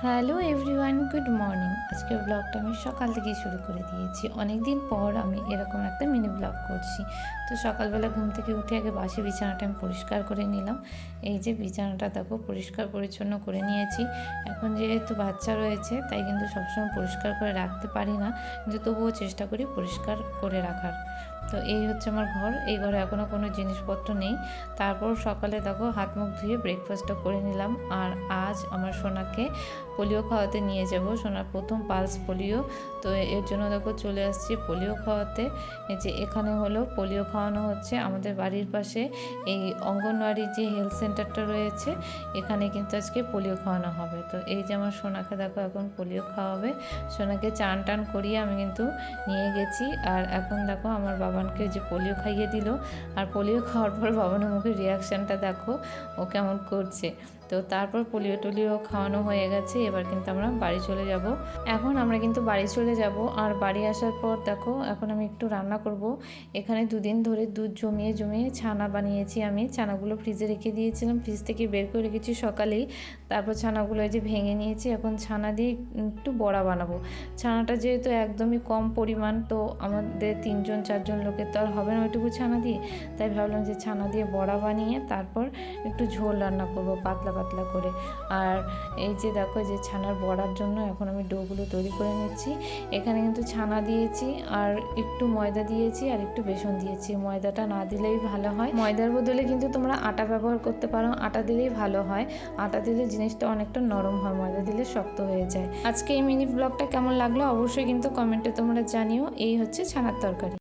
Hello everyone, good morning. আজকের ব্লগটা আমি সকাল থেকেই শুরু করে দিয়েছি। অনেক দিন পর আমি এরকম একটা মিনি ব্লগ করছি। তো সকালবেলা ঘুম থেকে উঠে আগে বাসি বিছানাটা আমি পরিষ্কার করে নিলাম। এই যে বিছানাটা দেখো পরিষ্কার পরিচ্ছন্ন করে নিয়েছি। এখন যেহেতু বাচ্চা রয়েছে তাই কিন্তু সবসময় পরিষ্কার করে রাখতে পারি না, কিন্তু তবুও চেষ্টা করি পরিষ্কার করে রাখার। তো এই হচ্ছে আমার ঘর। এই ঘরে এখনও কোনো জিনিসপত্র নেই। তারপর সকালে দেখো হাত মুখ ধুয়ে ব্রেকফাস্টটা করে নিলাম। আর আজ আমার সোনাকে পোলিও খাওয়াতে নিয়ে যাব। সোনার প্রথম পালস পোলিও। তো এর জন্য দেখো চলে আসছি পোলিও খাওয়াতে। এই যে এখানে হলো পোলিও খাওয়ানো হচ্ছে আমাদের বাড়ির পাশে এই অঙ্গনওয়াড়ির যে হেলথ সেন্টারটা রয়েছে, এখানে কিন্তু আজকে পোলিও খাওয়ানো হবে। তো এই যে আমার সোনাকে দেখো এখন পোলিও খাওয়াবে। সোনাকে চান টান করিয়ে আমি কিন্তু নিয়ে গেছি। আর এখন দেখো আমার বাবানকে যে পোলিও খাইয়ে দিল, আর পোলিও খাওয়ার পর বাবানের মুখের রিয়াকশানটা দেখো ও কেমন করছে। তো তারপর পোলিও টোলিও খাওয়ানো হয়ে গেছে। এবার কিন্তু আমরা বাড়ি চলে যাব। এখন আমরা কিন্তু বাড়ি চলে যাব। আর বাড়ি আসার পর দেখো এখন আমি একটু রান্না করব। এখানে দুদিন ধরে দুধ জমিয়ে জমিয়ে ছানা বানিয়েছি আমি। ছানাগুলো ফ্রিজে রেখে দিয়েছিলাম, ফ্রিজ থেকে বের করে রেখেছি সকালেই। তারপর ছানাগুলো এই যে ভেঙে নিয়েছি। এখন ছানা দিয়ে একটু বড়া বানাবো। ছানাটা যেহেতু একদমই কম পরিমাণ, তো আমাদের 3-4 জন লোকের তো আর হবে না ওইটুকু ছানা দিয়ে। তাই ভাবলাম যে ছানা দিয়ে বড়া বানিয়ে তারপর একটু ঝোল রান্না করব পাতলা পাতলা করে। আর এই যে দেখো যে ছানার বড়ার জন্য এখন আমি ডোগুলো তৈরি করে নিচ্ছি। এখানে কিন্তু ছানা দিয়েছি, আর একটু ময়দা দিয়েছি, আর একটু বেসন দিয়েছি। ময়দাটা না দিলেই ভালো হয়, ময়দার বদলে কিন্তু তোমরা আটা ব্যবহার করতে পারো। আটা দিলেই ভালো হয়, আটা দিলে জিনিসটা অনেকটা নরম হয়, ময়দা দিলে শক্ত হয়ে যায়। আজকে এই মিনি ব্লগটা কেমন লাগলো অবশ্যই কিন্তু কমেন্টে তোমরা জানিও। এই হচ্ছে ছানার তরকারি।